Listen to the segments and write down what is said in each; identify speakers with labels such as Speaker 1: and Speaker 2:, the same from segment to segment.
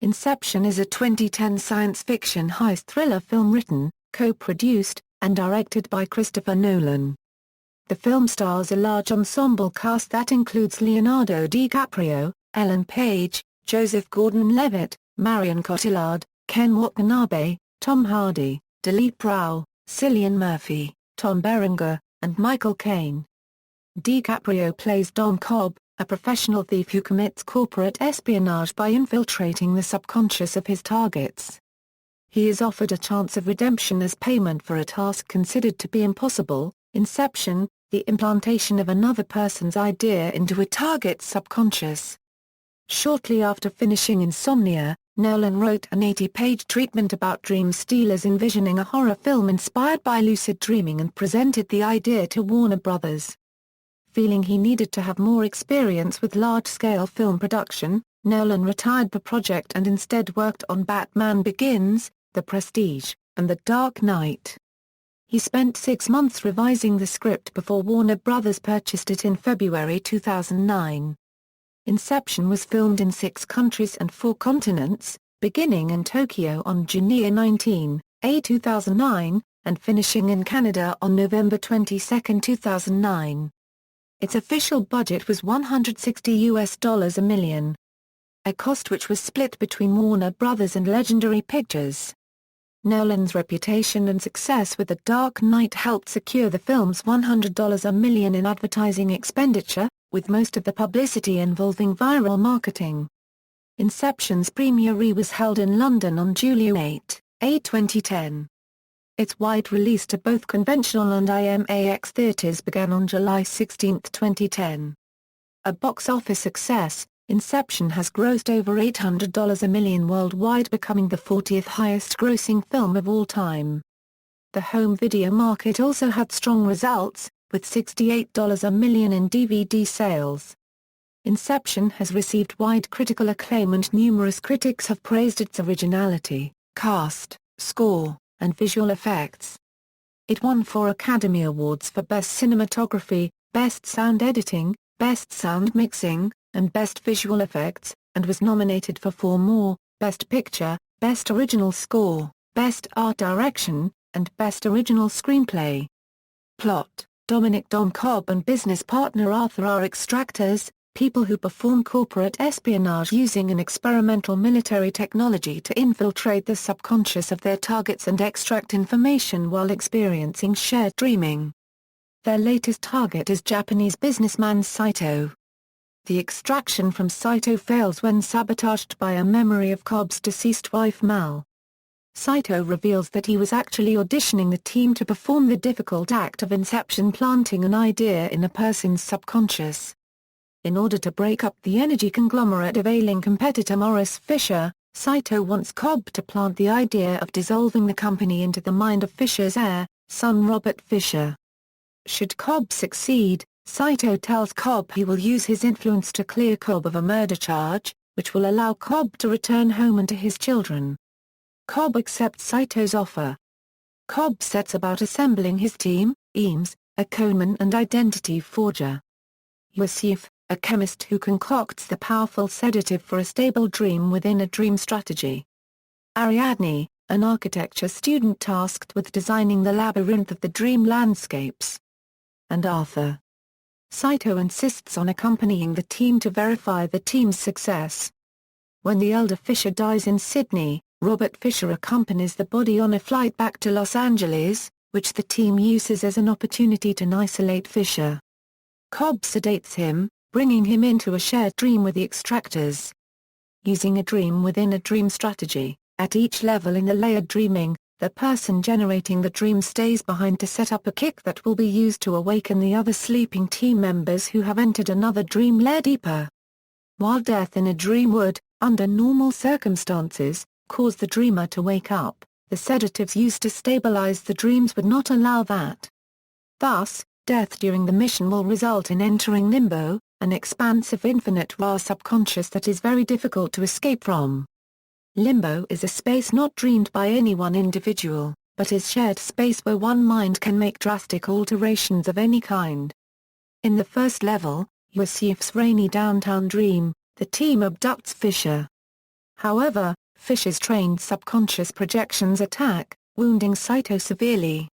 Speaker 1: Inception is a 2010 science fiction heist thriller film written, co-produced, and directed by Christopher Nolan. The film stars a large ensemble cast that includes Leonardo DiCaprio, Ellen Page, Joseph Gordon-Levitt, Marion Cotillard, Ken Watanabe, Tom Hardy, Dileep Rao, Cillian Murphy, Tom Berenger, and Michael Caine. DiCaprio plays Dom Cobb, a professional thief who commits corporate espionage by infiltrating the subconscious of his targets. He is offered a chance of redemption as payment for a task considered to be impossible, Inception, the implantation of another person's idea into a target's subconscious. Shortly after finishing Insomnia, Nolan wrote an 80-page treatment about dream stealers envisioning a horror film inspired by lucid dreaming and presented the idea to Warner Brothers. Feeling he needed to have more experience with large-scale film production, Nolan retired the project and instead worked on Batman Begins, The Prestige, and The Dark Knight. He spent 6 months revising the script before Warner Brothers purchased it in February 2009. Inception was filmed in 6 countries and 4 continents, beginning in Tokyo on June 19, 2009, and finishing in Canada on November 22, 2009. Its official budget was $160 million. A cost which was split between Warner Brothers and Legendary Pictures. Nolan's reputation and success with The Dark Knight helped secure the film's $100 million in advertising expenditure, with most of the publicity involving viral marketing. Inception's premiere was held in London on July 8, 2010. Its wide release to both conventional and IMAX theaters began on July 16, 2010. A box office success, Inception has grossed over $800 million worldwide, becoming the 40th highest-grossing film of all time. The home video market also had strong results, with $68 million in DVD sales. Inception has received wide critical acclaim and numerous critics have praised its originality, cast, score, and visual effects. It won 4 Academy Awards for Best Cinematography, Best Sound Editing, Best Sound Mixing, and Best Visual Effects, and was nominated for 4 more, Best Picture, Best Original Score, Best Art Direction, and Best Original Screenplay. Plot: Dom Cobb and business partner Arthur are extractors, people who perform corporate espionage using an experimental military technology to infiltrate the subconscious of their targets and extract information while experiencing shared dreaming. Their latest target is Japanese businessman Saito. The extraction from Saito fails when sabotaged by a memory of Cobb's deceased wife Mal. Saito reveals that he was actually auditioning the team to perform the difficult act of inception, planting an idea in a person's subconscious. In order to break up the energy conglomerate of ailing competitor Morris Fisher, Saito wants Cobb to plant the idea of dissolving the company into the mind of Fisher's heir, son Robert Fisher. Should Cobb succeed, Saito tells Cobb he will use his influence to clear Cobb of a murder charge, which will allow Cobb to return home and to his children. Cobb accepts Saito's offer. Cobb sets about assembling his team, Eames, a conman and identity forger. Yusuf, a chemist who concocts the powerful sedative for a stable dream within a dream strategy. Ariadne, an architecture student tasked with designing the labyrinth of the dream landscapes. And Arthur. Saito insists on accompanying the team to verify the team's success. When the elder Fisher dies in Sydney, Robert Fisher accompanies the body on a flight back to Los Angeles, which the team uses as an opportunity to isolate Fisher. Cobb sedates him, bringing him into a shared dream with the extractors. Using a dream within a dream strategy, at each level in the layered dreaming, the person generating the dream stays behind to set up a kick that will be used to awaken the other sleeping team members who have entered another dream layer deeper. While death in a dream would, under normal circumstances, cause the dreamer to wake up, the sedatives used to stabilize the dreams would not allow that. Thus, death during the mission will result in entering limbo, an expansive infinite raw subconscious that is very difficult to escape from. Limbo is a space not dreamed by any one individual, but is shared space where one mind can make drastic alterations of any kind. In the first level, Yusuf's rainy downtown dream, the team abducts Fisher. However, Fisher's trained subconscious projections attack, wounding Saito severely.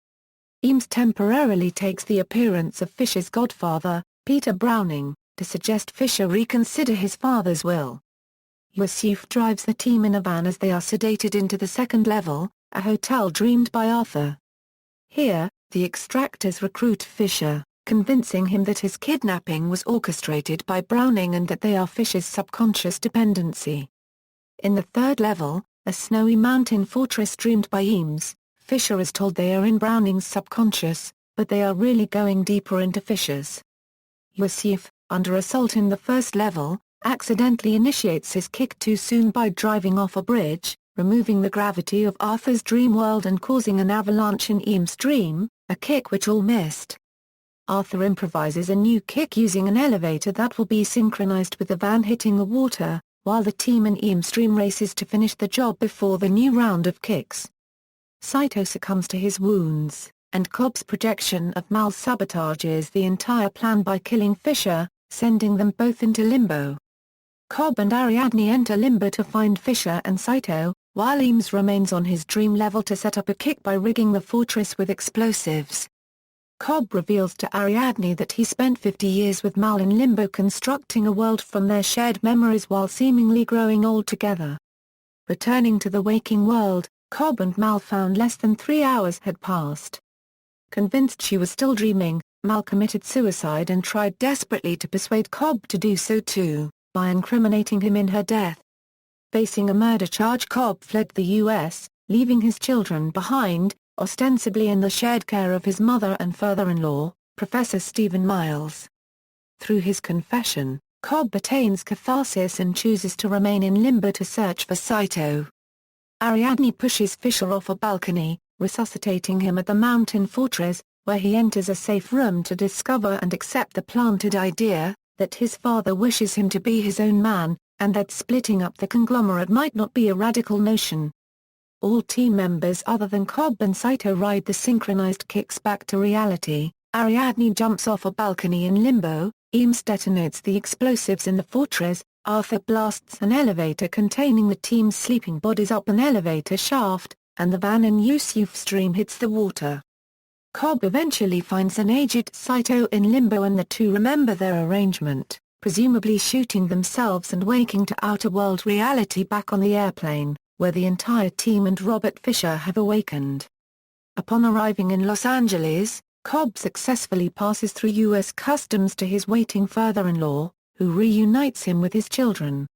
Speaker 1: Eames temporarily takes the appearance of Fisher's godfather, Peter Browning, to suggest Fisher reconsider his father's will. Yusuf drives the team in a van as they are sedated into the second level, a hotel dreamed by Arthur. Here, the extractors recruit Fisher, convincing him that his kidnapping was orchestrated by Browning and that they are Fisher's subconscious dependency. In the third level, a snowy mountain fortress dreamed by Eames, Fisher is told they are in Browning's subconscious, but they are really going deeper into Fisher's. Yusuf, under assault in the first level, accidentally initiates his kick too soon by driving off a bridge, removing the gravity of Arthur's dream world and causing an avalanche in Eames' dream, a kick which all missed. Arthur improvises a new kick using an elevator that will be synchronized with the van hitting the water, while the team in Eames' dream races to finish the job before the new round of kicks. Saito succumbs to his wounds, and Cobb's projection of Mal sabotages the entire plan by killing Fisher, sending them both into limbo. Cobb and Ariadne enter limbo to find Fisher and Saito, while Eames remains on his dream level to set up a kick by rigging the fortress with explosives. Cobb reveals to Ariadne that he spent 50 years with Mal in limbo constructing a world from their shared memories while seemingly growing old together. Returning to the waking world, Cobb and Mal found less than 3 hours had passed. Convinced she was still dreaming, Mal committed suicide and tried desperately to persuade Cobb to do so too, by incriminating him in her death. Facing a murder charge, Cobb fled the U.S., leaving his children behind, ostensibly in the shared care of his mother and father-in-law, Professor Stephen Miles. Through his confession, Cobb attains catharsis and chooses to remain in limbo to search for Saito. Ariadne pushes Fisher off a balcony, resuscitating him at the mountain fortress, where he enters a safe room to discover and accept the planted idea that his father wishes him to be his own man, and that splitting up the conglomerate might not be a radical notion. All team members other than Cobb and Saito ride the synchronized kicks back to reality. Ariadne jumps off a balcony in limbo, Eames detonates the explosives in the fortress, Arthur blasts an elevator containing the team's sleeping bodies up an elevator shaft, and the van in Yusuf's dream hits the water. Cobb eventually finds an aged Saito in limbo and the two remember their arrangement, presumably shooting themselves and waking to outer world reality back on the airplane, where the entire team and Robert Fisher have awakened. Upon arriving in Los Angeles, Cobb successfully passes through U.S. Customs to his waiting father-in-law, who reunites him with his children.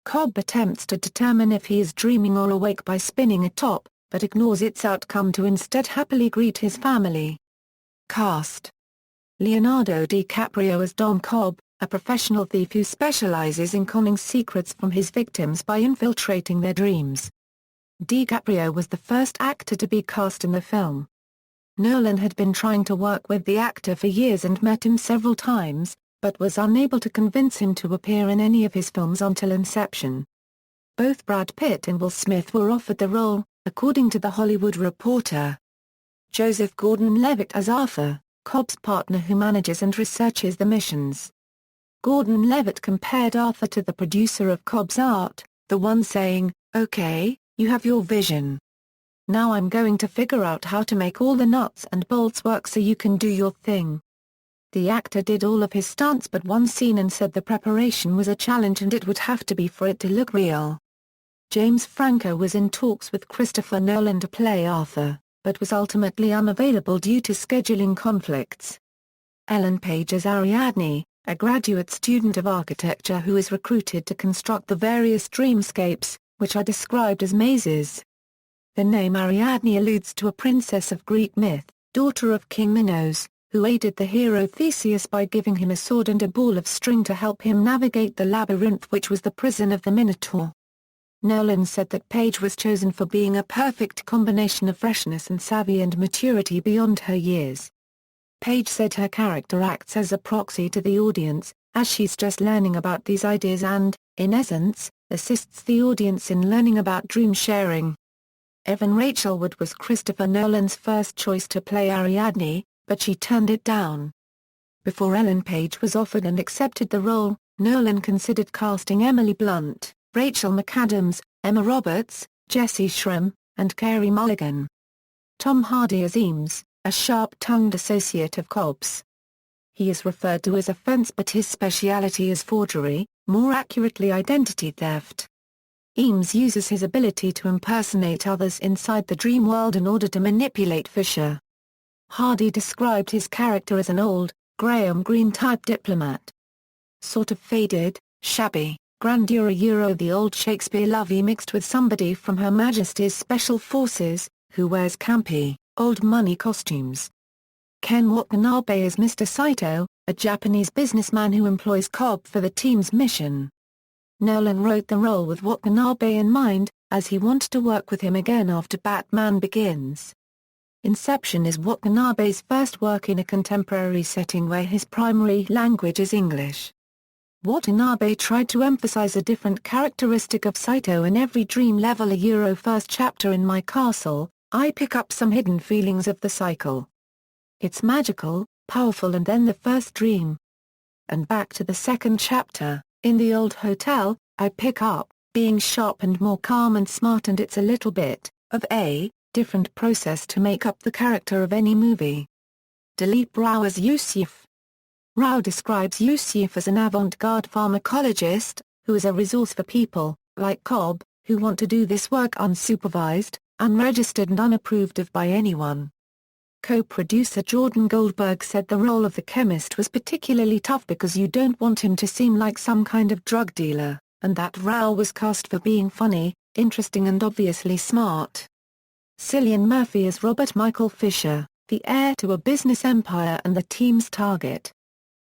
Speaker 1: Cobb attempts to determine if he is dreaming or awake by spinning a top, but ignores its outcome to instead happily greet his family. Cast: Leonardo DiCaprio as Dom Cobb, a professional thief who specializes in conning secrets from his victims by infiltrating their dreams. DiCaprio was the first actor to be cast in the film. Nolan had been trying to work with the actor for years and met him several times, but was unable to convince him to appear in any of his films until Inception. Both Brad Pitt and Will Smith were offered the role, according to The Hollywood Reporter. Joseph Gordon-Levitt as Arthur, Cobb's partner who manages and researches the missions. Gordon-Levitt compared Arthur to the producer of Cobb's art, the one saying, "Okay, you have your vision. Now I'm going to figure out how to make all the nuts and bolts work so you can do your thing." The actor did all of his stunts but one scene and said the preparation was a challenge and it would have to be for it to look real. James Franco was in talks with Christopher Nolan to play Arthur, but was ultimately unavailable due to scheduling conflicts. Ellen Page as Ariadne, a graduate student of architecture who is recruited to construct the various dreamscapes, which are described as mazes. The name Ariadne alludes to a princess of Greek myth, daughter of King Minos, who aided the hero Theseus by giving him a sword and a ball of string to help him navigate the labyrinth which was the prison of the Minotaur. Nolan said that Page was chosen for being a perfect combination of freshness and savvy and maturity beyond her years. Page said her character acts as a proxy to the audience, as she's just learning about these ideas and, in essence, assists the audience in learning about dream sharing. Evan Rachel Wood was Christopher Nolan's first choice to play Ariadne, but she turned it down. Before Ellen Page was offered and accepted the role, Nolan considered casting Emily Blunt, Rachel McAdams, Emma Roberts, Jesse Schramm, and Carey Mulligan. Tom Hardy as Eames, a sharp-tongued associate of Cobb's. He is referred to as a fence, but his speciality is forgery, more accurately identity theft. Eames uses his ability to impersonate others inside the dream world in order to manipulate Fisher. Hardy described his character as an old, Graham Greene-type diplomat. Sort of faded, shabby, grandeur the old Shakespeare lovey mixed with somebody from Her Majesty's Special Forces, who wears campy, old-money costumes. Ken Watanabe is Mr. Saito, a Japanese businessman who employs Cobb for the team's mission. Nolan wrote the role with Watanabe in mind, as he wanted to work with him again after Batman Begins. Inception is Watanabe's first work in a contemporary setting where his primary language is English. Watanabe tried to emphasize a different characteristic of Saito in every dream level. First chapter in My Castle, I pick up some hidden feelings of the cycle. It's magical, powerful, and then the first dream. And back to the second chapter, in the old hotel, I pick up, being sharp and more calm and smart, and it's a little bit of a different process to make up the character of any movie. Dileep Rao as Yusuf. Rao describes Yusuf as an avant-garde pharmacologist, who is a resource for people, like Cobb, who want to do this work unsupervised, unregistered and unapproved of by anyone. Co-producer Jordan Goldberg said the role of the chemist was particularly tough because you don't want him to seem like some kind of drug dealer, and that Rao was cast for being funny, interesting and obviously smart. Cillian Murphy as Robert Michael Fisher, the heir to a business empire and the team's target.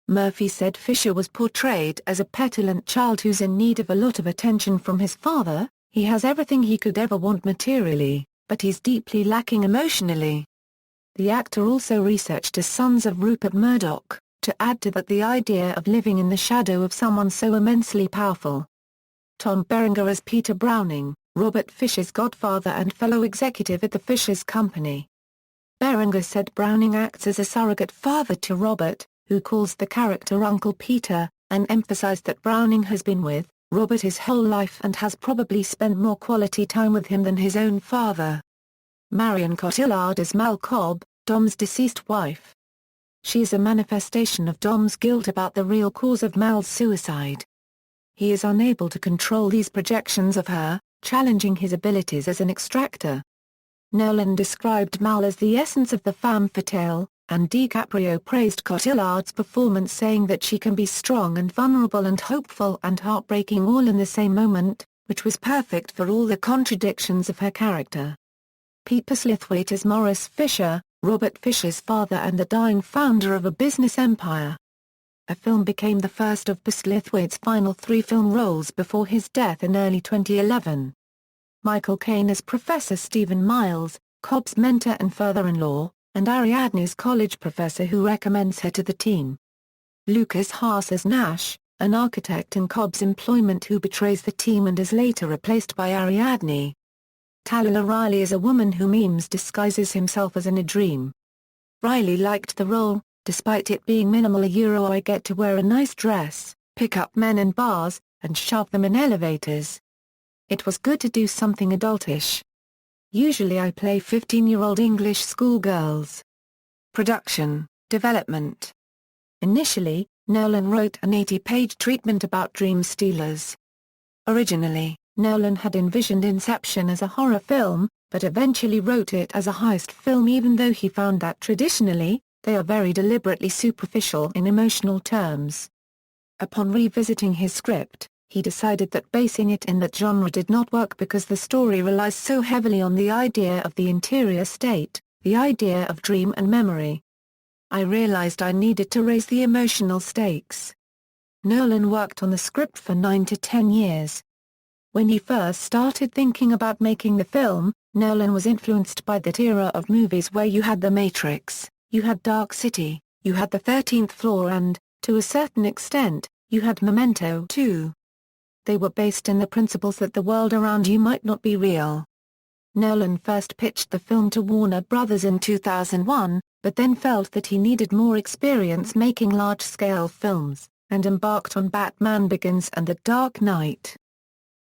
Speaker 1: Murphy said Fisher was portrayed as a petulant child who's in need of a lot of attention from his father. He has everything he could ever want materially, but he's deeply lacking emotionally. The actor also researched as Sons of Rupert Murdoch, to add to that the idea of living in the shadow of someone so immensely powerful. Tom Berenger as Peter Browning, Robert Fisher's godfather and fellow executive at the Fisher's Company. Berenger said Browning acts as a surrogate father to Robert, who calls the character Uncle Peter, and emphasized that Browning has been with Robert his whole life and has probably spent more quality time with him than his own father. Marion Cotillard as Mal Cobb, Dom's deceased wife. She is a manifestation of Dom's guilt about the real cause of Mal's suicide. He is unable to control these projections of her, challenging his abilities as an extractor. Nolan described Mal as the essence of the femme fatale, and DiCaprio praised Cotillard's performance, saying that she can be strong and vulnerable and hopeful and heartbreaking all in the same moment, which was perfect for all the contradictions of her character. Pete Postlethwaite as Morris Fisher, Robert Fisher's father and the dying founder of a business empire. The film became the first of Postlethwaite's final 3 film roles before his death in early 2011. Michael Caine as Professor Stephen Miles, Cobb's mentor and father-in-law, and Ariadne's college professor who recommends her to the team. Lucas Haas as Nash, an architect in Cobb's employment who betrays the team and is later replaced by Ariadne. Talia Riley is a woman whom Eames disguises himself as in a dream. Riley liked the role, despite it being minimal. I get to wear a nice dress, pick up men in bars, and shove them in elevators. It was good to do something adultish. Usually I play 15-year-old English schoolgirls. Production, development. Initially, Nolan wrote an 80-page treatment about dream stealers. Originally, Nolan had envisioned Inception as a horror film, but eventually wrote it as a heist film, even though he found that traditionally, they are very deliberately superficial in emotional terms. Upon revisiting his script, he decided that basing it in that genre did not work because the story relies so heavily on the idea of the interior state, the idea of dream and memory. I realized I needed to raise the emotional stakes. Nolan worked on the script for 9 to 10 years. When he first started thinking about making the film, Nolan was influenced by that era of movies where you had The Matrix, you had Dark City, you had The 13th Floor and, to a certain extent, you had Memento too. They were based in the principles that the world around you might not be real. Nolan first pitched the film to Warner Brothers in 2001, but then felt that he needed more experience making large-scale films, and embarked on Batman Begins and The Dark Knight.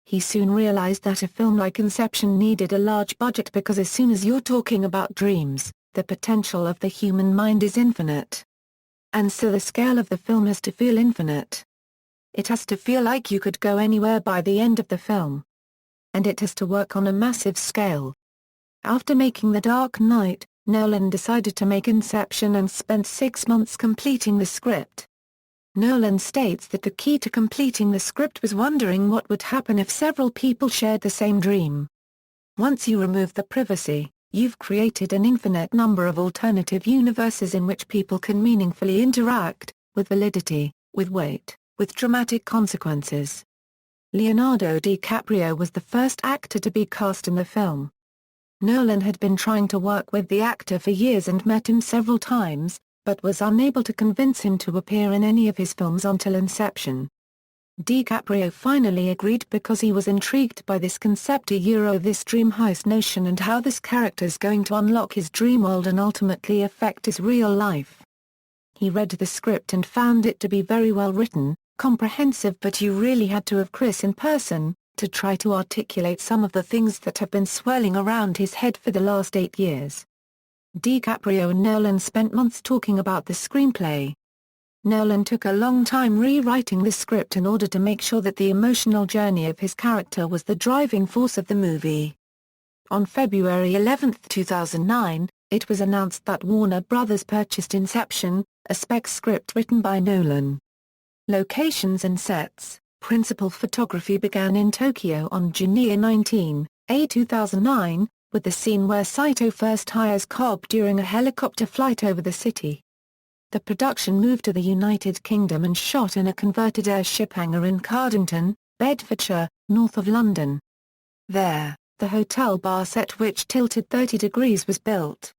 Speaker 1: He soon realized that a film like Inception needed a large budget because as soon as you're talking about dreams, the potential of the human mind is infinite. And so the scale of the film has to feel infinite. It has to feel like you could go anywhere by the end of the film. And it has to work on a massive scale. After making The Dark Knight, Nolan decided to make Inception and spent 6 months completing the script. Nolan states that the key to completing the script was wondering what would happen if several people shared the same dream. Once you remove the privacy, you've created an infinite number of alternative universes in which people can meaningfully interact, with validity, with weight, with dramatic consequences. Leonardo DiCaprio was the first actor to be cast in the film. Nolan had been trying to work with the actor for years and met him several times, but was unable to convince him to appear in any of his films until Inception. DiCaprio finally agreed because he was intrigued by this concept this dream heist notion and how this character's going to unlock his dream world and ultimately affect his real life. He read the script and found it to be very well written, comprehensive, but you really had to have Chris in person, to try to articulate some of the things that have been swirling around his head for the last 8 years. DiCaprio and Nolan spent months talking about the screenplay. Nolan took a long time rewriting the script in order to make sure that the emotional journey of his character was the driving force of the movie. On February 11, 2009, it was announced that Warner Bros. Purchased Inception, a spec script written by Nolan. Locations and sets. Principal photography began in Tokyo on June 19, 2009, with the scene where Saito first hires Cobb during a helicopter flight over the city. The production moved to the United Kingdom and shot in a converted airship hangar in Cardington, Bedfordshire, north of London. There, the hotel bar set which tilted 30 degrees was built.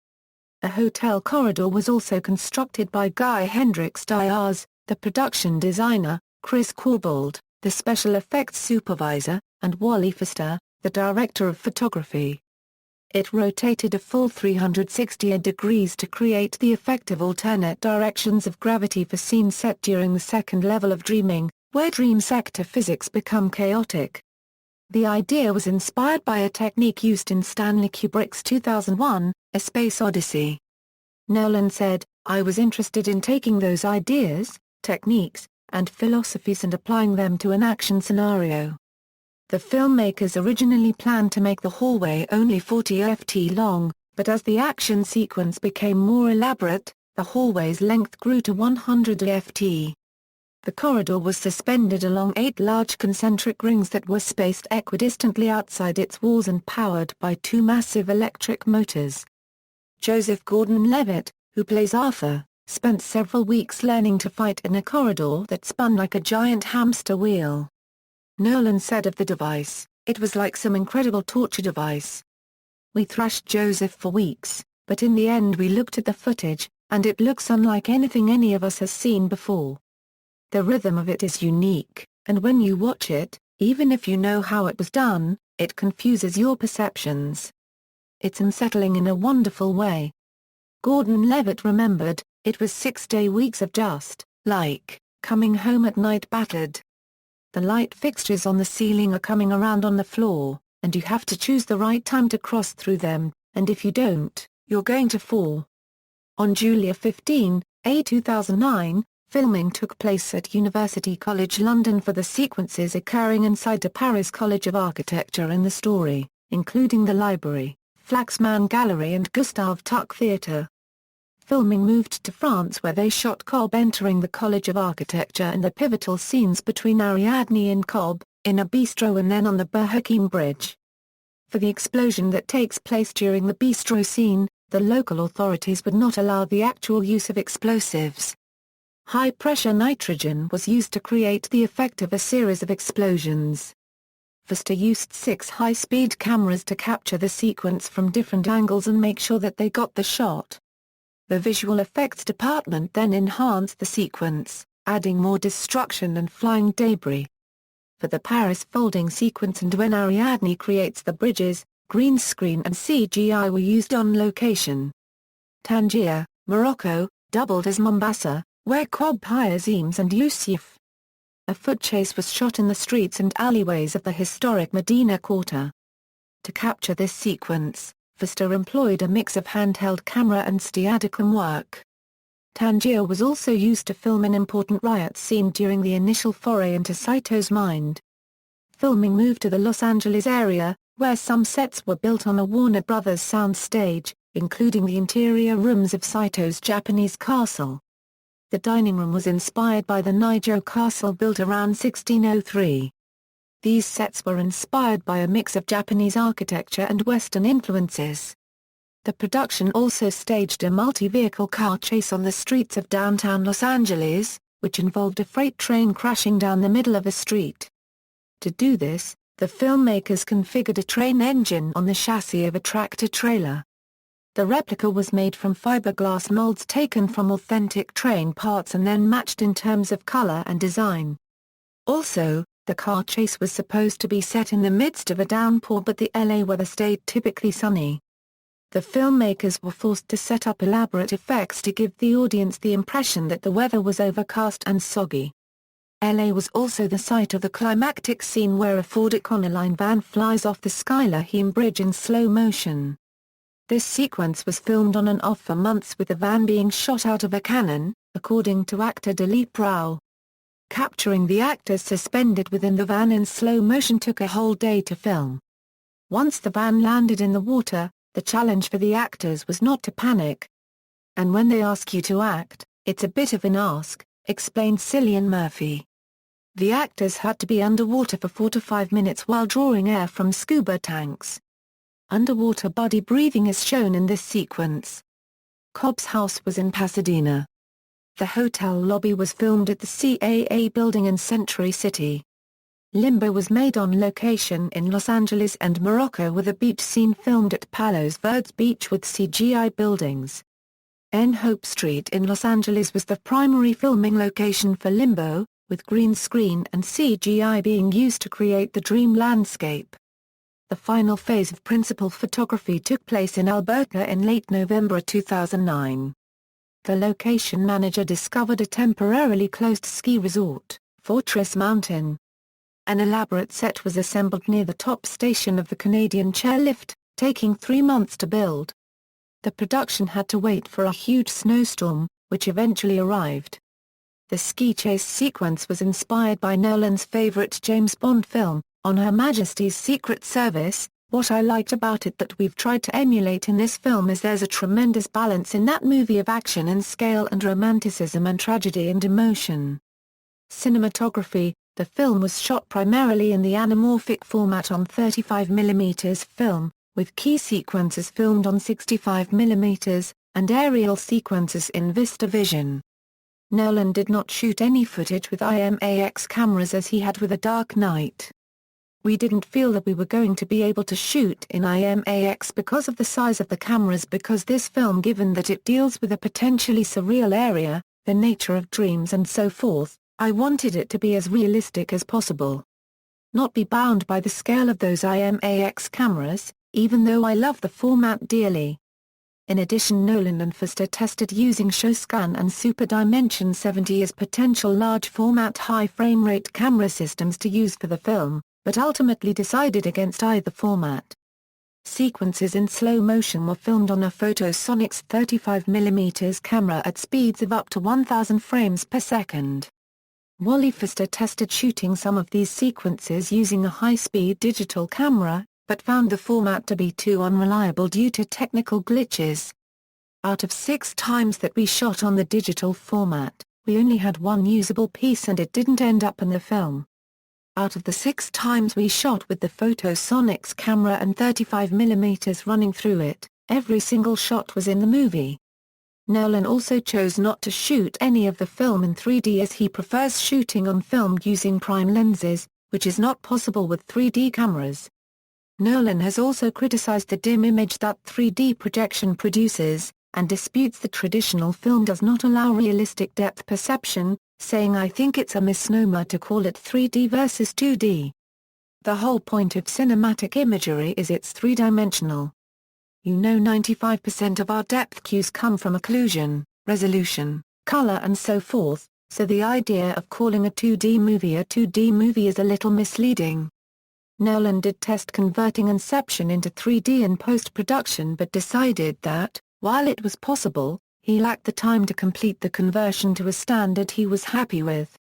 Speaker 1: A hotel corridor was also constructed by Guy Hendricks Dyers, the production designer, Chris Corbould, the special effects supervisor, and Wally Pfister, the director of photography. It rotated a full 360 degrees to create the effect of alternate directions of gravity for scenes set during the second level of dreaming, where dream sector physics become chaotic. The idea was inspired by a technique used in Stanley Kubrick's 2001, A Space Odyssey. Nolan said, "I was interested in taking those ideas, techniques, and philosophies and applying them to an action scenario." The filmmakers originally planned to make the hallway only 40 ft long, but as the action sequence became more elaborate, the hallway's length grew to 100 ft. The corridor was suspended along 8 large concentric rings that were spaced equidistantly outside its walls and powered by 2 massive electric motors. Joseph Gordon-Levitt, who plays Arthur, spent several weeks learning to fight in a corridor that spun like a giant hamster wheel. Nolan said of the device, "It was like some incredible torture device. We thrashed Joseph for weeks, but in the end we looked at the footage, and it looks unlike anything any of us has seen before. The rhythm of it is unique, and when you watch it, even if you know how it was done, it confuses your perceptions. It's unsettling in a wonderful way." Gordon-Levitt remembered, "It was 6 weeks of just, like, coming home at night battered. The light fixtures on the ceiling are coming around on the floor, and you have to choose the right time to cross through them, and if you don't, you're going to fall." On July 15, 2009, filming took place at University College London for the sequences occurring inside the Paris College of Architecture in the story, including the library, Flaxman Gallery and Gustave Tuck Theatre. Filming moved to France where they shot Cobb entering the College of Architecture and the pivotal scenes between Ariadne and Cobb, in a bistro and then on the Burr-Hakeem Bridge. For the explosion that takes place during the bistro scene, the local authorities would not allow the actual use of explosives. High-pressure nitrogen was used to create the effect of a series of explosions. Pfister used 6 high-speed cameras to capture the sequence from different angles and make sure that they got the shot. The visual effects department then enhanced the sequence, adding more destruction and flying debris. For the Paris folding sequence and when Ariadne creates the bridges, green screen and CGI were used on location. Tangier, Morocco, doubled as Mombasa, where Cobb hires Eames and Yusuf. A foot chase was shot in the streets and alleyways of the historic Medina Quarter. To capture this sequence, Pfister employed a mix of handheld camera and Steadicam work. Tangier was also used to film an important riot scene during the initial foray into Saito's mind. Filming moved to the Los Angeles area, where some sets were built on a Warner Brothers sound stage, including the interior rooms of Saito's Japanese castle. The dining room was inspired by the Naijo castle built around 1603. These sets were inspired by a mix of Japanese architecture and Western influences. The production also staged a multi-vehicle car chase on the streets of downtown Los Angeles, which involved a freight train crashing down the middle of a street. To do this, the filmmakers configured a train engine on the chassis of a tractor-trailer. The replica was made from fiberglass molds taken from authentic train parts and then matched in terms of color and design. Also, the car chase was supposed to be set in the midst of a downpour, but the LA weather stayed typically sunny. The filmmakers were forced to set up elaborate effects to give the audience the impression that the weather was overcast and soggy. LA was also the site of the climactic scene where a Ford Econoline van flies off the Schuyler Bridge in slow motion. This sequence was filmed on and off for months, with the van being shot out of a cannon, according to actor Dileep Rao. Capturing the actors suspended within the van in slow motion took a whole day to film. Once the van landed in the water, the challenge for the actors was not to panic. And when they ask you to act, it's a bit of an ask, explained Cillian Murphy. The actors had to be underwater for 4 to 5 minutes while drawing air from scuba tanks. Underwater body breathing is shown in this sequence. Cobb's house was in Pasadena. The hotel lobby was filmed at the CAA building in Century City. Limbo was made on location in Los Angeles and Morocco, with a beach scene filmed at Palos Verdes Beach with CGI buildings. N Hope Street in Los Angeles was the primary filming location for Limbo, with green screen and CGI being used to create the dream landscape. The final phase of principal photography took place in Alberta in late November 2009. The location manager discovered a temporarily closed ski resort, Fortress Mountain. An elaborate set was assembled near the top station of the Canadian chairlift, taking 3 months to build. The production had to wait for a huge snowstorm, which eventually arrived. The ski chase sequence was inspired by Nolan's favorite James Bond film, On Her Majesty's Secret Service. What I liked about it that we've tried to emulate in this film is there's a tremendous balance in that movie of action and scale and romanticism and tragedy and emotion. Cinematography. The film was shot primarily in the anamorphic format on 35mm film, with key sequences filmed on 65mm, and aerial sequences in VistaVision. Nolan did not shoot any footage with IMAX cameras as he had with A Dark Knight. We didn't feel that we were going to be able to shoot in IMAX because of the size of the cameras, because this film, given that it deals with a potentially surreal area, the nature of dreams and so forth, I wanted it to be as realistic as possible. Not be bound by the scale of those IMAX cameras, even though I love the format dearly. In addition, Nolan and Pfister tested using ShowScan and Super Dimension 70 as potential large-format high-frame-rate camera systems to use for the film, but ultimately decided against either format. Sequences in slow motion were filmed on a Photosonics 35mm camera at speeds of up to 1,000 frames per second. Wally Pfister tested shooting some of these sequences using a high-speed digital camera, but found the format to be too unreliable due to technical glitches. Out of 6 times that we shot on the digital format, we only had one usable piece and it didn't end up in the film. Out of the 6 times we shot with the Photosonics camera and 35mm running through it, every single shot was in the movie. Nolan also chose not to shoot any of the film in 3D as he prefers shooting on film using prime lenses, which is not possible with 3D cameras. Nolan has also criticized the dim image that 3D projection produces, and disputes the traditional film does not allow realistic depth perception, saying I think it's a misnomer to call it 3D versus 2D. The whole point of cinematic imagery is it's three-dimensional. 95% of our depth cues come from occlusion, resolution, color and so forth, so the idea of calling a 2D movie a 2D movie is a little misleading. Nolan did test converting Inception into 3D in post-production but decided that, while it was possible, he lacked the time to complete the conversion to a standard he was happy with.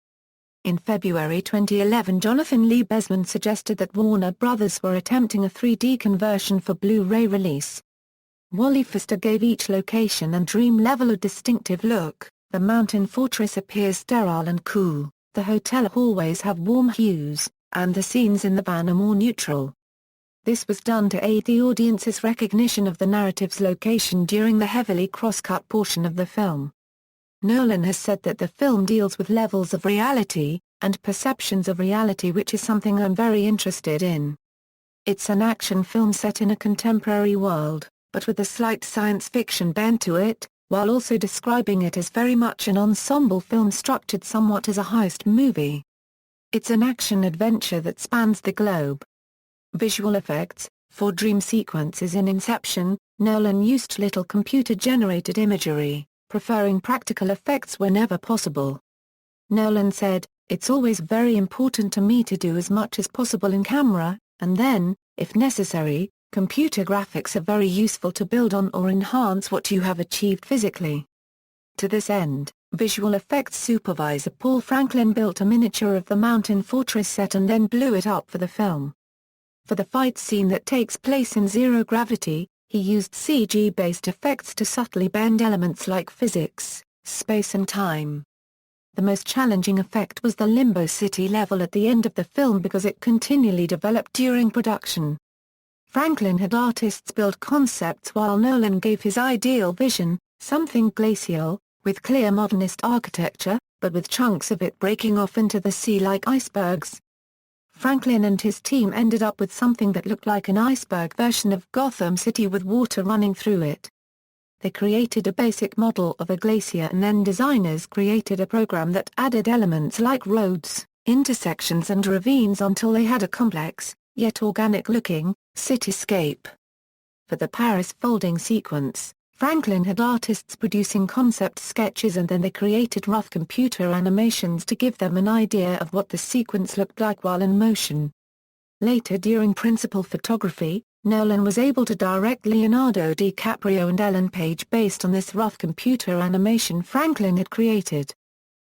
Speaker 1: In February 2011, Jonathan Lee Besman suggested that Warner Brothers were attempting a 3D conversion for Blu-ray release. Wally Pfister gave each location and dream level a distinctive look. The mountain fortress appears sterile and cool, the hotel hallways have warm hues, and the scenes in the van are more neutral. This was done to aid the audience's recognition of the narrative's location during the heavily cross-cut portion of the film. Nolan has said that the film deals with levels of reality, and perceptions of reality, which is something I'm very interested in. It's an action film set in a contemporary world, but with a slight science fiction bent to it, while also describing it as very much an ensemble film structured somewhat as a heist movie. It's an action-adventure that spans the globe. Visual effects. For dream sequences in Inception, Nolan used little computer-generated imagery, preferring practical effects whenever possible. Nolan said, "It's always very important to me to do as much as possible in camera, and then, if necessary, computer graphics are very useful to build on or enhance what you have achieved physically." To this end, visual effects supervisor Paul Franklin built a miniature of the mountain fortress set and then blew it up for the film. For the fight scene that takes place in zero gravity, he used CG-based effects to subtly bend elements like physics, space and time. The most challenging effect was the Limbo City level at the end of the film because it continually developed during production. Franklin had artists build concepts while Nolan gave his ideal vision, something glacial, with clear modernist architecture, but with chunks of it breaking off into the sea like icebergs. Franklin and his team ended up with something that looked like an iceberg version of Gotham City with water running through it. They created a basic model of a glacier and then designers created a program that added elements like roads, intersections and ravines until they had a complex, yet organic-looking, cityscape. For the Paris folding sequence, Franklin had artists producing concept sketches and then they created rough computer animations to give them an idea of what the sequence looked like while in motion. Later during principal photography, Nolan was able to direct Leonardo DiCaprio and Ellen Page based on this rough computer animation Franklin had created.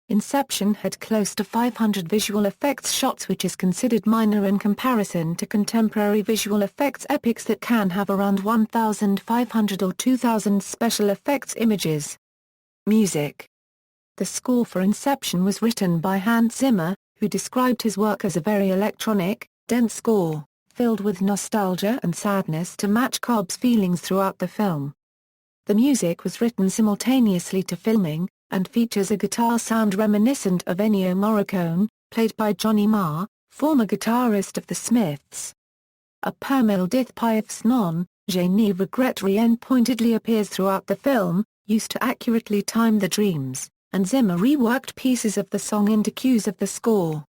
Speaker 1: Inception had close to 500 visual effects shots, which is considered minor in comparison to contemporary visual effects epics that can have around 1,500 or 2,000 special effects images. Music. The score for Inception was written by Hans Zimmer, who described his work as a very electronic, dense score, filled with nostalgia and sadness to match Cobb's feelings throughout the film. The music was written simultaneously to filming, and features a guitar sound reminiscent of Ennio Morricone, played by Johnny Marr, former guitarist of the Smiths. A Permil dith piafs non, je ne regrette rien pointedly appears throughout the film, used to accurately time the dreams, and Zimmer reworked pieces of the song into cues of the score.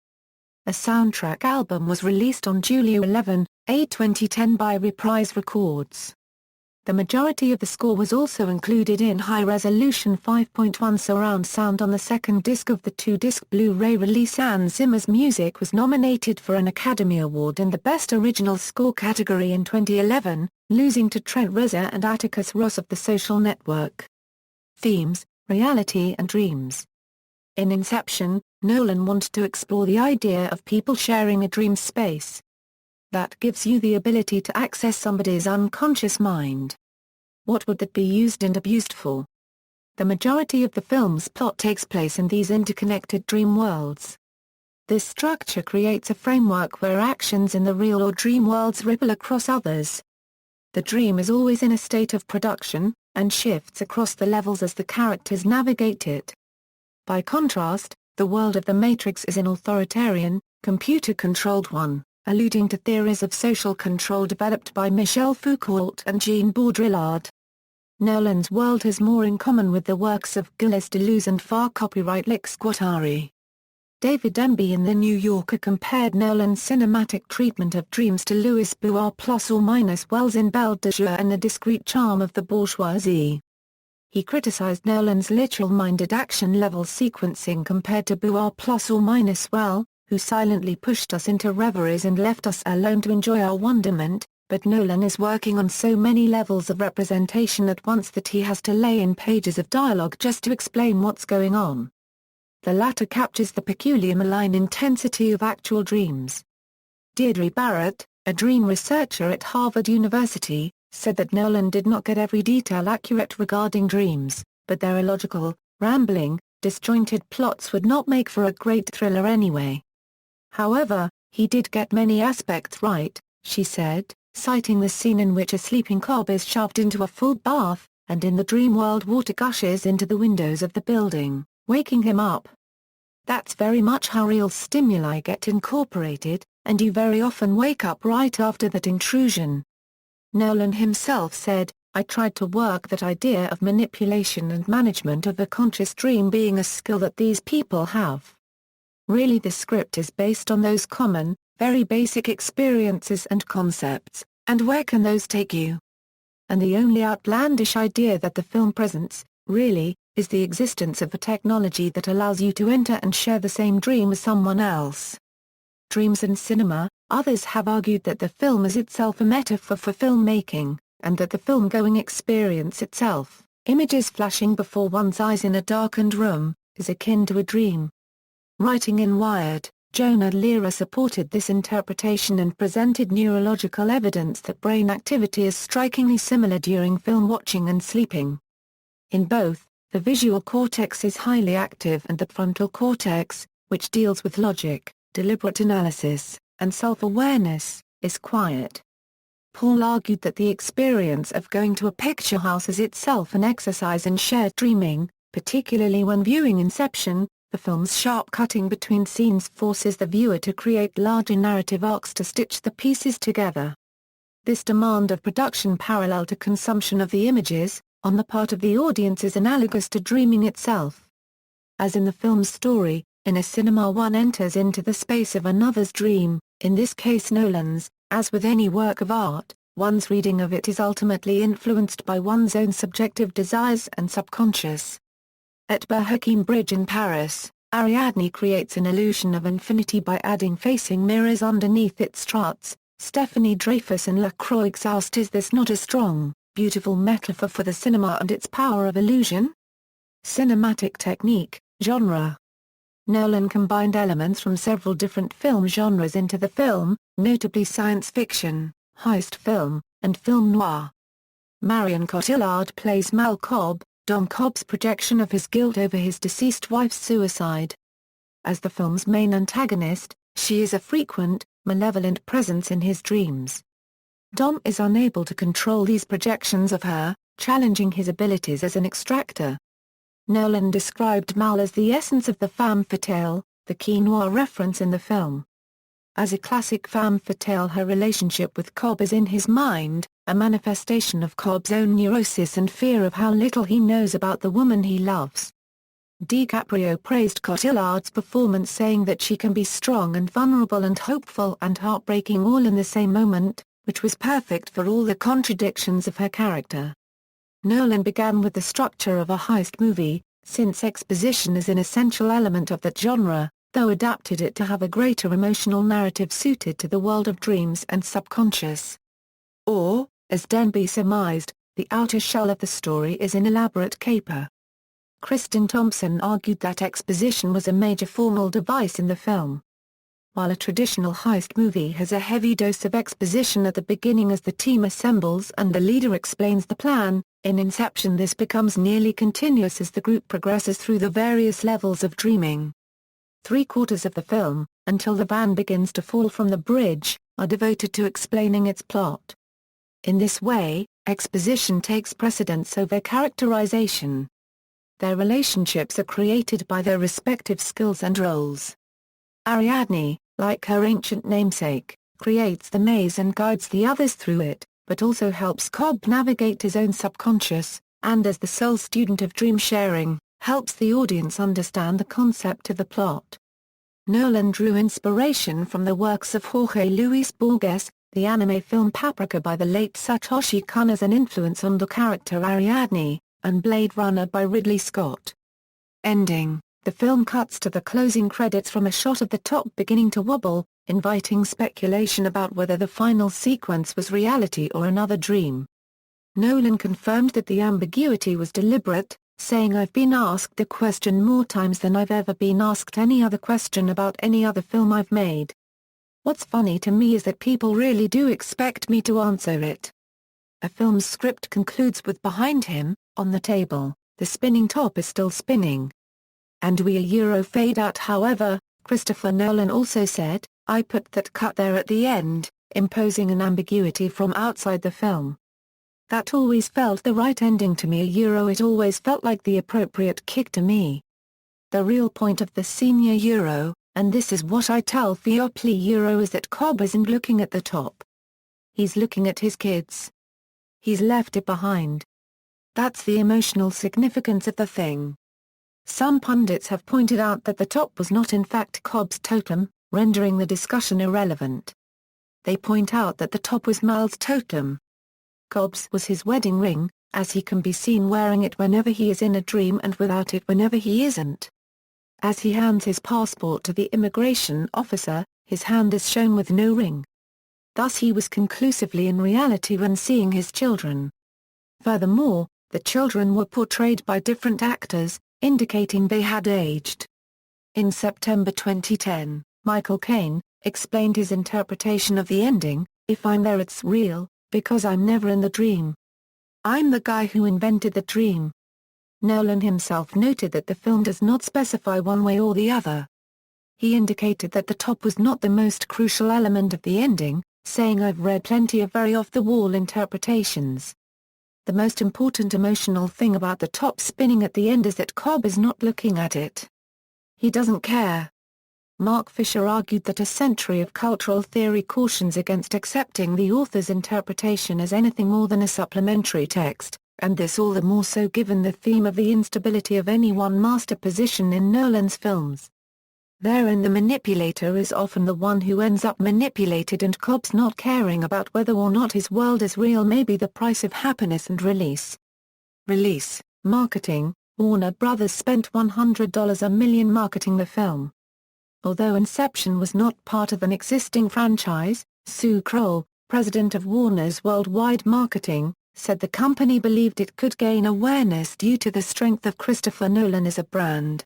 Speaker 1: A soundtrack album was released on July 11, 2010 by Reprise Records. The majority of the score was also included in high-resolution 5.1 surround sound on the second disc of the two-disc Blu-ray release. Hans Zimmer's music was nominated for an Academy Award in the Best Original Score category in 2011, losing to Trent Reznor and Atticus Ross of The Social Network. Themes, reality and dreams. In Inception, Nolan wanted to explore the idea of people sharing a dream space that gives you the ability to access somebody's unconscious mind. What would that be used and abused for? The majority of the film's plot takes place in these interconnected dream worlds. This structure creates a framework where actions in the real or dream worlds ripple across others. The dream is always in a state of production, and shifts across the levels as the characters navigate it. By contrast, the world of The Matrix is an authoritarian, computer-controlled one, alluding to theories of social control developed by Michel Foucault and Jean Baudrillard. Nolan's world has more in common with the works of Gilles Deleuze and Far copyright Lix Guattari. David Denby in The New Yorker compared Nolan's cinematic treatment of dreams to Louis Bourgeois plus or minus Wells in Belle de Jour and the discreet charm of the bourgeoisie. He criticized Nolan's literal-minded action-level sequencing compared to Bois +or- well, who silently pushed us into reveries and left us alone to enjoy our wonderment, but Nolan is working on so many levels of representation at once that he has to lay in pages of dialogue just to explain what's going on. The latter captures the peculiar malign intensity of actual dreams. Deirdre Barrett, a dream researcher at Harvard University, said that Nolan did not get every detail accurate regarding dreams, but their illogical, rambling, disjointed plots would not make for a great thriller anyway. However, he did get many aspects right, she said, citing the scene in which a sleeping Cobb is shoved into a full bath, and in the dream world water gushes into the windows of the building, waking him up. That's very much how real stimuli get incorporated, and you very often wake up right after that intrusion. Nolan himself said, I tried to work that idea of manipulation and management of a conscious dream being a skill that these people have. Really the script is based on those common, very basic experiences and concepts, and where can those take you? And the only outlandish idea that the film presents, really, is the existence of a technology that allows you to enter and share the same dream as someone else. Dreams in cinema, others have argued that the film is itself a metaphor for filmmaking, and that the film-going experience itself, images flashing before one's eyes in a darkened room, is akin to a dream. Writing in Wired, Jonah Lehrer supported this interpretation and presented neurological evidence that brain activity is strikingly similar during film watching and sleeping. In both, the visual cortex is highly active and the frontal cortex, which deals with logic, deliberate analysis, and self-awareness, is quiet. Paul argued that the experience of going to a picture house is itself an exercise in shared dreaming, particularly when viewing Inception. The film's sharp cutting between scenes forces the viewer to create larger narrative arcs to stitch the pieces together. This demand of production parallel to consumption of the images, on the part of the audience is analogous to dreaming itself. As in the film's story, in a cinema one enters into the space of another's dream, in this case Nolan's, as with any work of art, one's reading of it is ultimately influenced by one's own subjective desires and subconscious. At Berhequin Bridge in Paris, Ariadne creates an illusion of infinity by adding facing mirrors underneath its struts. Stephanie Dreyfus and Lacroix asked, is this not a strong, beautiful metaphor for the cinema and its power of illusion? Cinematic technique, genre. Nolan combined elements from several different film genres into the film, notably science fiction, heist film, and film noir. Marion Cotillard plays Mal Cobb, Dom Cobb's projection of his guilt over his deceased wife's suicide. As the film's main antagonist, she is a frequent, malevolent presence in his dreams. Dom is unable to control these projections of her, challenging his abilities as an extractor. Nolan described Mal as the essence of the femme fatale, the key noir reference in the film. As a classic femme fatale, her relationship with Cobb is in his mind, a manifestation of Cobb's own neurosis and fear of how little he knows about the woman he loves. DiCaprio praised Cotillard's performance, saying that she can be strong and vulnerable and hopeful and heartbreaking all in the same moment, which was perfect for all the contradictions of her character. Nolan began with the structure of a heist movie, since exposition is an essential element of that genre, though adapted it to have a greater emotional narrative suited to the world of dreams and subconscious. Or, as Denby surmised, the outer shell of the story is an elaborate caper. Kristen Thompson argued that exposition was a major formal device in the film. While a traditional heist movie has a heavy dose of exposition at the beginning as the team assembles and the leader explains the plan, in Inception this becomes nearly continuous as the group progresses through the various levels of dreaming. 3/4 of the film, until the van begins to fall from the bridge, are devoted to explaining its plot. In this way, exposition takes precedence over characterization. Their relationships are created by their respective skills and roles. Ariadne, like her ancient namesake, creates the maze and guides the others through it, but also helps Cobb navigate his own subconscious, and as the sole student of dream sharing, helps the audience understand the concept of the plot. Nolan drew inspiration from the works of Jorge Luis Borges, the anime film Paprika by the late Satoshi Kon as an influence on the character Ariadne, and Blade Runner by Ridley Scott. Ending. The film cuts to the closing credits from a shot of the top beginning to wobble, inviting speculation about whether the final sequence was reality or another dream. Nolan confirmed that the ambiguity was deliberate, saying, "I've been asked the question more times than I've ever been asked any other question about any other film I've made. What's funny to me is that people really do expect me to answer it." A film's script concludes with "Behind him, on the table, the spinning top is still spinning. And we a fade out." However, Christopher Nolan also said, "I put that cut there at the end, imposing an ambiguity from outside the film. That always felt the right ending to me. It always felt like the appropriate kick to me. The real point of the scene and this is what I tell Fiopli is that Cobb isn't looking at the top. He's looking at his kids. He's left it behind. That's the emotional significance of the thing." Some pundits have pointed out that the top was not in fact Cobb's totem, rendering the discussion irrelevant. They point out that the top was Mal's totem. Cobb's was his wedding ring, as he can be seen wearing it whenever he is in a dream and without it whenever he isn't. As he hands his passport to the immigration officer, his hand is shown with no ring. Thus he was conclusively in reality when seeing his children. Furthermore, the children were portrayed by different actors, indicating they had aged. In September 2010, Michael Caine explained his interpretation of the ending, "If I'm there it's real, because I'm never in the dream. I'm the guy who invented the dream." Nolan himself noted that the film does not specify one way or the other. He indicated that the top was not the most crucial element of the ending, saying, "I've read plenty of very off-the-wall interpretations. The most important emotional thing about the top spinning at the end is that Cobb is not looking at it. He doesn't care." Mark Fisher argued that a century of cultural theory cautions against accepting the author's interpretation as anything more than a supplementary text, and this all the more so given the theme of the instability of any one master position in Nolan's films. Therein the manipulator is often the one who ends up manipulated, and Cobb's not caring about whether or not his world is real may be the price of happiness and release. Marketing. Warner Brothers spent $100 million marketing the film. Although Inception was not part of an existing franchise, Sue Kroll, president of Warner's worldwide marketing, said the company believed it could gain awareness due to the strength of Christopher Nolan as a brand.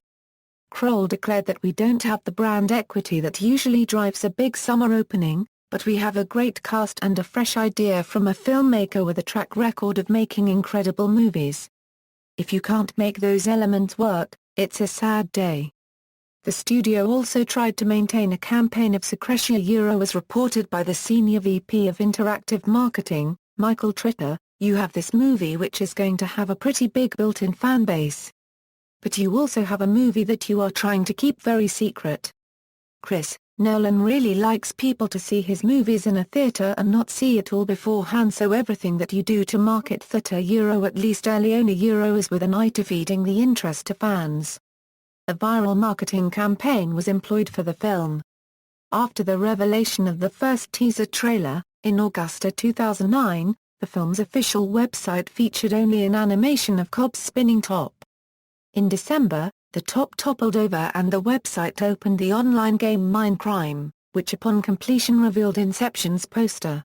Speaker 1: Kroll declared that "We don't have the brand equity that usually drives a big summer opening, but we have a great cast and a fresh idea from a filmmaker with a track record of making incredible movies. If you can't make those elements work, it's a sad day." The studio also tried to maintain a campaign of secrecy as reported by the senior VP of Interactive Marketing, Michael Tritter. "You have this movie which is going to have a pretty big built-in fan base. But you also have a movie that you are trying to keep very secret. Nolan really likes people to see his movies in a theater and not see it all beforehand, so everything that you do to market theater at least early on is with an eye to feeding the interest to fans." A viral marketing campaign was employed for the film. After the revelation of the first teaser trailer, in August 2009, the film's official website featured only an animation of Cobb's spinning top. In December, the top toppled over and the website opened the online game Mindcrime, which upon completion revealed Inception's poster.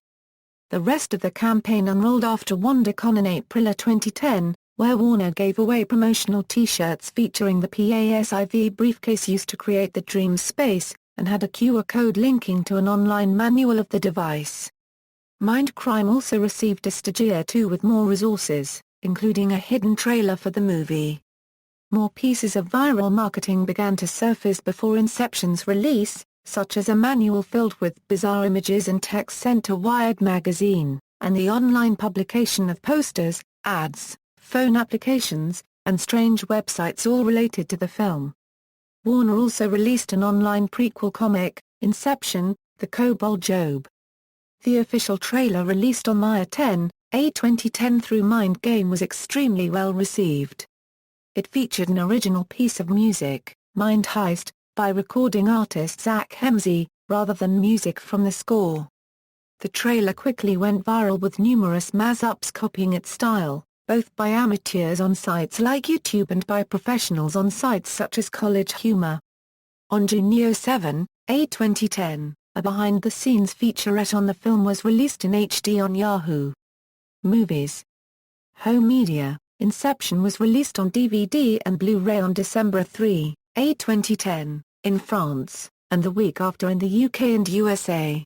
Speaker 1: The rest of the campaign unrolled after WonderCon in April 2010, where Warner gave away promotional T-shirts featuring the PASIV briefcase used to create the dream space, and had a QR code linking to an online manual of the device. Mindcrime also received a stagiaire 2 with more resources, including a hidden trailer for the movie. More pieces of viral marketing began to surface before Inception's release, such as a manual filled with bizarre images and text sent to Wired magazine, and the online publication of posters, ads, phone applications, and strange websites all related to the film. Warner also released an online prequel comic, Inception, The Kobold Job. The official trailer released on May 10, 2010 through Mind Game was extremely well received. It featured an original piece of music, Mind Heist, by recording artist Zach Hemsey, rather than music from the score. The trailer quickly went viral with numerous mass-ups copying its style, both by amateurs on sites like YouTube and by professionals on sites such as College Humor. On June 7, 2010, a behind-the-scenes featurette on the film was released in HD on Yahoo! Movies. Home media. Inception was released on DVD and Blu-ray on December 3, 2010, in France, and the week after in the UK and USA.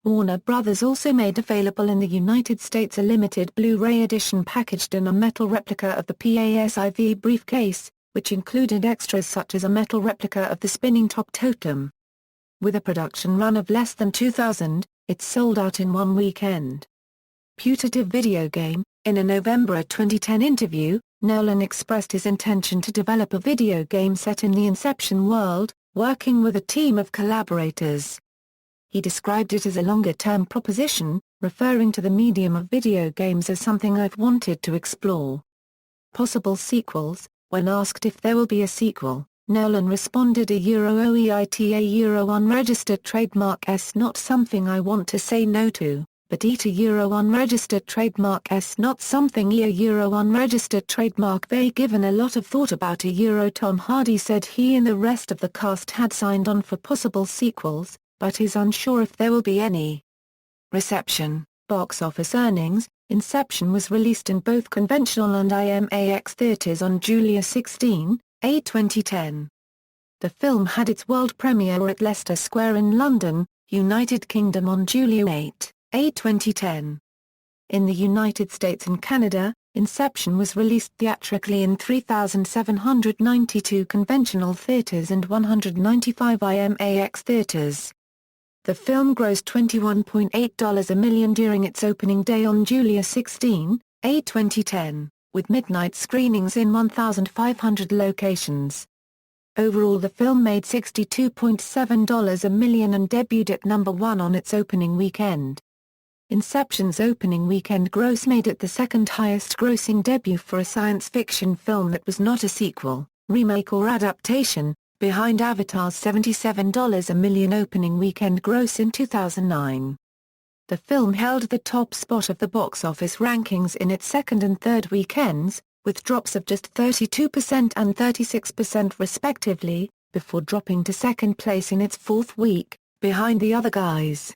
Speaker 1: Warner Brothers also made available in the United States a limited Blu-ray edition packaged in a metal replica of the PASIV briefcase, which included extras such as a metal replica of the spinning top totem. With a production run of less than 2,000, it sold out in one weekend. Putative video game. In a November 2010 interview, Nolan expressed his intention to develop a video game set in the Inception world, working with a team of collaborators. He described it as a longer-term proposition, referring to the medium of video games as something I've wanted to explore. Possible sequels. When asked if there will be a sequel, Nolan responded €OEITA unregistered trademark S not something I want to say no to, but ETA unregistered trademark S not something EA unregistered trademark they given a lot of thought about Tom Hardy said he and the rest of the cast had signed on for possible sequels, but is unsure if there will be any. Reception. Box office earnings. Inception was released in both conventional and IMAX theaters on July 16, 2010. The film had its world premiere at Leicester Square in London, United Kingdom on July 8, 2010. In the United States and Canada, Inception was released theatrically in 3,792 conventional theaters and 195 IMAX theaters. The film grossed $21.8 million during its opening day on July 16, 2010, with midnight screenings in 1,500 locations. Overall the film made $62.7 million and debuted at number 1 on its opening weekend. Inception's opening weekend gross made it the second highest grossing debut for a science fiction film that was not a sequel, remake or adaptation, behind Avatar's $77 million opening weekend gross in 2009. The film held the top spot of the box office rankings in its second and third weekends, with drops of just 32% and 36% respectively, before dropping to second place in its fourth week, behind The Other Guys.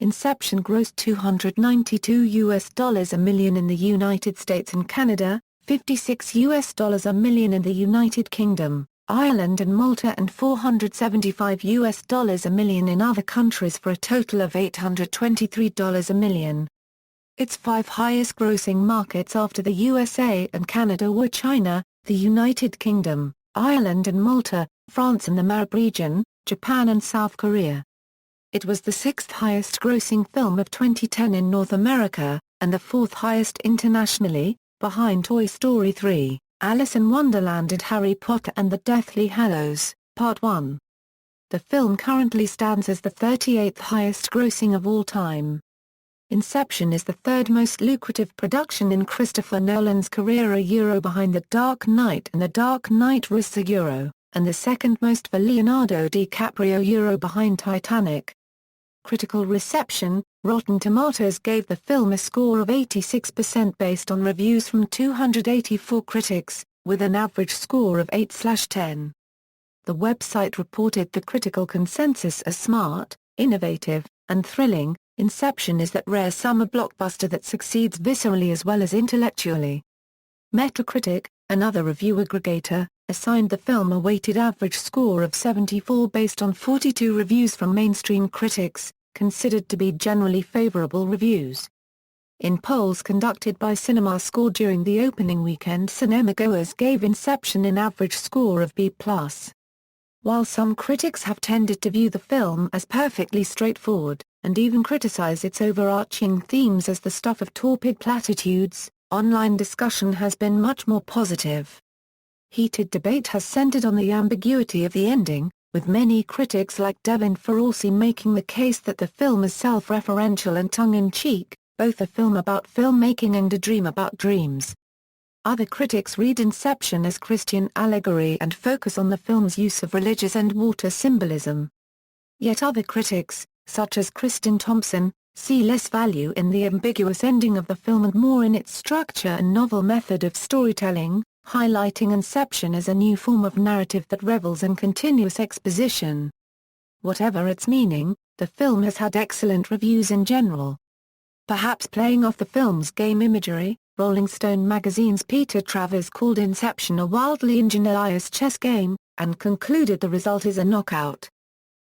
Speaker 1: Inception grossed $292 million in the United States and Canada, $56 million in the United Kingdom, Ireland and Malta and $475 million in other countries for a total of $823 million. Its 5 highest grossing markets after the USA and Canada were China, the United Kingdom, Ireland and Malta, France and the Maghreb region, Japan and South Korea. It was the 6th highest grossing film of 2010 in North America, and the 4th highest internationally, behind Toy Story 3. Alice in Wonderland and Harry Potter and the Deathly Hallows, Part 1. The film currently stands as the 38th highest grossing of all time. Inception is the third most lucrative production in Christopher Nolan's career behind The Dark Knight and The Dark Knight Rises and the second most for Leonardo DiCaprio behind Titanic. Critical reception. Rotten Tomatoes gave the film a score of 86% based on reviews from 284 critics, with an average score of 8/10. The website reported the critical consensus as smart, innovative, and thrilling. Inception is that rare summer blockbuster that succeeds viscerally as well as intellectually. Metacritic, another review aggregator, assigned the film a weighted average score of 74 based on 42 reviews from mainstream critics, considered to be generally favorable reviews. In polls conducted by CinemaScore during the opening weekend, cinemagoers gave Inception an average score of B+. While some critics have tended to view the film as perfectly straightforward, and even criticize its overarching themes as the stuff of torpid platitudes, online discussion has been much more positive. Heated debate has centered on the ambiguity of the ending, with many critics like Devin Faraci making the case that the film is self-referential and tongue-in-cheek, both a film about filmmaking and a dream about dreams. Other critics read Inception as Christian allegory and focus on the film's use of religious and water symbolism. Yet other critics, such as Kristen Thompson, see less value in the ambiguous ending of the film and more in its structure and novel method of storytelling, highlighting Inception as a new form of narrative that revels in continuous exposition. Whatever its meaning, the film has had excellent reviews in general. Perhaps playing off the film's game imagery, Rolling Stone magazine's Peter Travers called Inception a wildly ingenious chess game, and concluded the result is a knockout.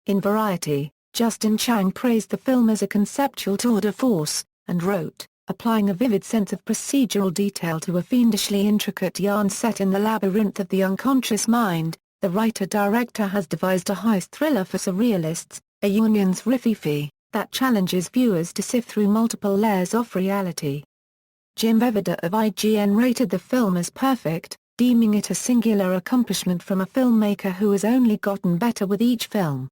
Speaker 1: In Variety, Justin Chang praised the film as a conceptual tour de force, and wrote, applying a vivid sense of procedural detail to a fiendishly intricate yarn set in the labyrinth of the unconscious mind, the writer-director has devised a heist thriller for surrealists, a Jungian's rififi, that challenges viewers to sift through multiple layers of reality. Jim Beveda of IGN rated the film as perfect, deeming it a singular accomplishment from a filmmaker who has only gotten better with each film.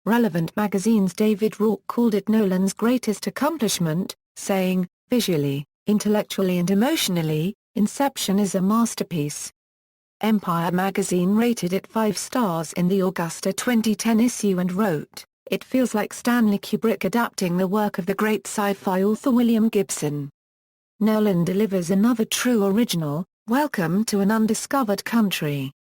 Speaker 1: Relevant magazine's David Rourke called it Nolan's greatest accomplishment, saying, visually, intellectually and emotionally, Inception is a masterpiece. Empire magazine rated it 5 stars in the Augusta 2010 issue and wrote, it feels like Stanley Kubrick adapting the work of the great sci-fi author William Gibson. Nolan delivers another true original, Welcome to an Undiscovered Country.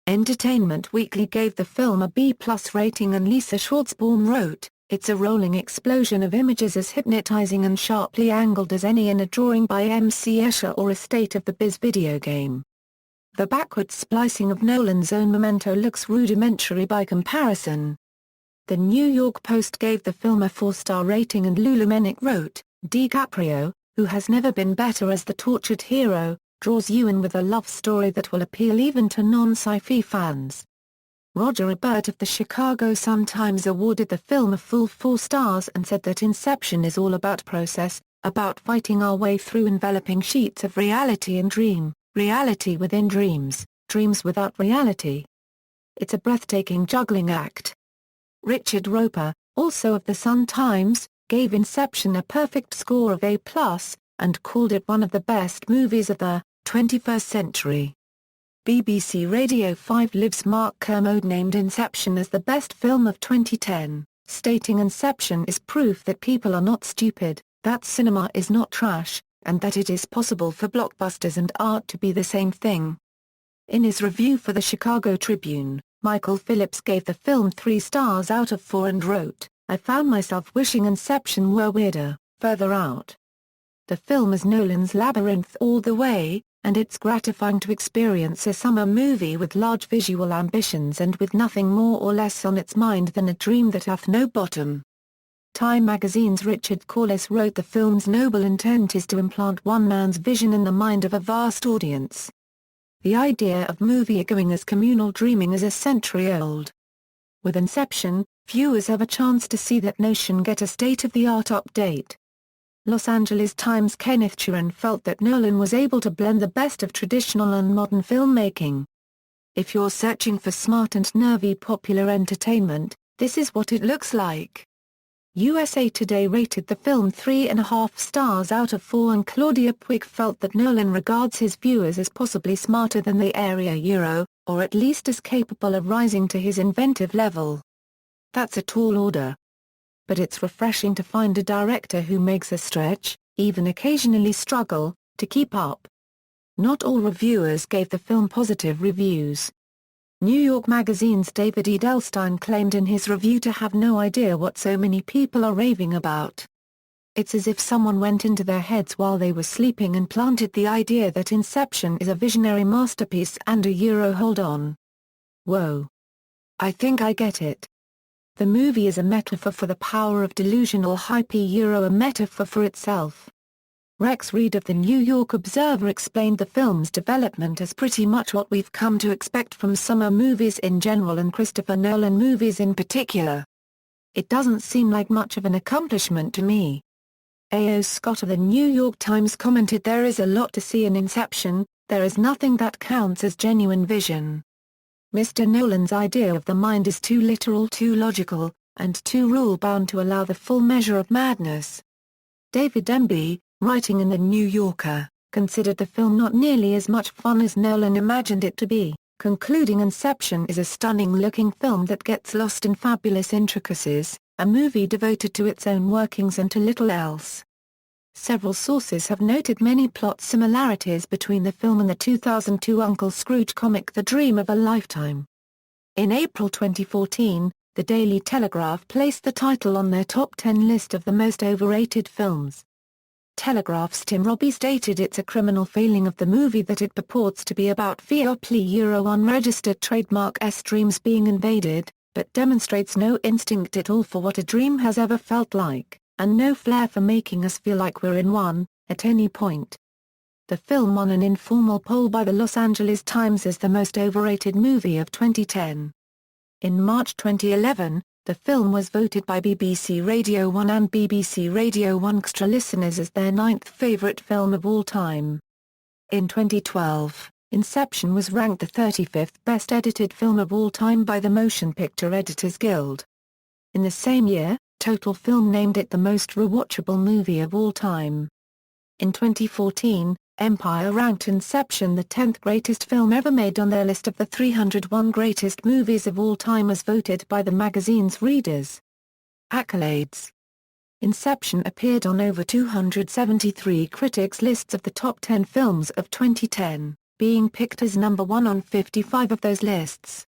Speaker 1: Entertainment Weekly gave the film a B+ rating and Lisa Schwartzbaum wrote, it's a rolling explosion of images as hypnotizing and sharply angled as any in a drawing by M.C. Escher or a State of the Biz video game. The backward splicing of Nolan's own Memento looks rudimentary by comparison. The New York Post gave the film a 4-star rating and Lulu Mennick wrote, DiCaprio, who has never been better as the tortured hero, draws you in with a love story that will appeal even to non-sci-fi fans. Roger Ebert of the Chicago Sun-Times awarded the film a full 4 stars and said that Inception is all about process, about fighting our way through enveloping sheets of reality and dream, reality within dreams, dreams without reality. It's a breathtaking juggling act. Richard Roper, also of the Sun-Times, gave Inception a perfect score of A+, and called it one of the best movies of the 21st century. BBC Radio 5 Live's Mark Kermode named Inception as the best film of 2010, stating Inception is proof that people are not stupid, that cinema is not trash, and that it is possible for blockbusters and art to be the same thing. In his review for the Chicago Tribune, Michael Phillips gave the film 3 stars out of 4 and wrote, I found myself wishing Inception were weirder, further out. The film is Nolan's labyrinth all the way, and it's gratifying to experience a summer movie with large visual ambitions and with nothing more or less on its mind than a dream that hath no bottom. Time magazine's Richard Corliss wrote the film's noble intent is to implant one man's vision in the mind of a vast audience. The idea of movie-going as communal dreaming is a century old. With Inception, viewers have a chance to see that notion get a state-of-the-art update. Los Angeles Times' Kenneth Turan felt that Nolan was able to blend the best of traditional and modern filmmaking. If you're searching for smart and nervy popular entertainment, this is what it looks like. USA Today rated the film 3.5 stars out of 4 and Claudia Puig felt that Nolan regards his viewers as possibly smarter than the area Euro, or at least as capable of rising to his inventive level. That's a tall order. But it's refreshing to find a director who makes a stretch, even occasionally struggle, to keep up. Not all reviewers gave the film positive reviews. New York Magazine's David Edelstein claimed in his review to have no idea what so many people are raving about. It's as if someone went into their heads while they were sleeping and planted the idea that Inception is a visionary masterpiece and a Euro hold on. Whoa. I think I get it. The movie is a metaphor for the power of delusional hype, a metaphor for itself. Rex Reed of the New York Observer explained the film's development as pretty much what we've come to expect from summer movies in general and Christopher Nolan movies in particular. It doesn't seem like much of an accomplishment to me. A.O. Scott of the New York Times commented there is a lot to see in Inception, there is nothing that counts as genuine vision. Mr. Nolan's idea of the mind is too literal, too logical, and too rule-bound to allow the full measure of madness. David Denby, writing in The New Yorker, considered the film not nearly as much fun as Nolan imagined it to be, concluding Inception is a stunning-looking film that gets lost in fabulous intricacies, a movie devoted to its own workings and to little else. Several sources have noted many plot similarities between the film and the 2002 Uncle Scrooge comic The Dream of a Lifetime. In April 2014, The Daily Telegraph placed the title on their top 10 list of the most overrated films. Telegraph's Tim Robbie stated it's a criminal failing of the movie that it purports to be about unregistered trademark dreams being invaded, but demonstrates no instinct at all for what a dream has ever felt like, and no flair for making us feel like we're in one, at any point. The film won an informal poll by the Los Angeles Times as the most overrated movie of 2010. In March 2011, the film was voted by BBC Radio 1 and BBC Radio 1 Extra listeners as their 9th favourite film of all time. In 2012, Inception was ranked the 35th best edited film of all time by the Motion Picture Editors Guild. In the same year, Total Film named it the most rewatchable movie of all time. In 2014, Empire ranked Inception the 10th greatest film ever made on their list of the 301 greatest movies of all time as voted by the magazine's readers. Accolades. Inception appeared on over 273 critics' lists of the top 10 films of 2010, being picked as number 1 on 55 of those lists.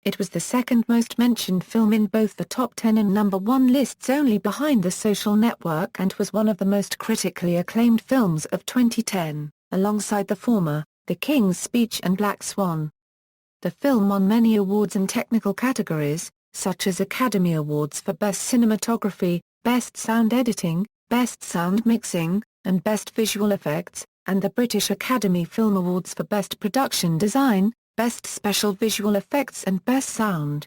Speaker 1: It was the second most mentioned film in both the top 10 and number 1 lists, only behind The Social Network, and was one of the most critically acclaimed films of 2010, alongside the former, The King's Speech and Black Swan. The film won many awards in technical categories, such as Academy Awards for Best Cinematography, Best Sound Editing, Best Sound Mixing, and Best Visual Effects, and the British Academy Film Awards for Best Production Design, Best Special Visual Effects and Best Sound.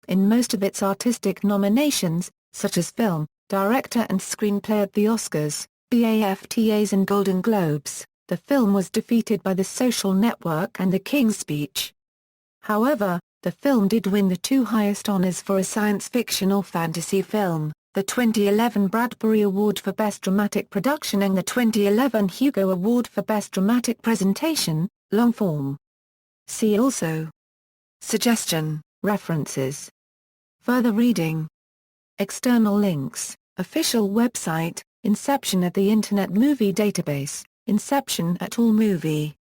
Speaker 1: In most of its artistic nominations, such as Film, Director and Screenplay at the Oscars, BAFTAs and Golden Globes, the film was defeated by The Social Network and The King's Speech. However, the film did win the 2 highest honors for a science fiction or fantasy film, the 2011 Bradbury Award for Best Dramatic Production and the 2011 Hugo Award for Best Dramatic Presentation, Long Form. See also. Suggestion, references. Further reading. External links, official website, Inception at the Internet Movie Database, Inception at AllMovie.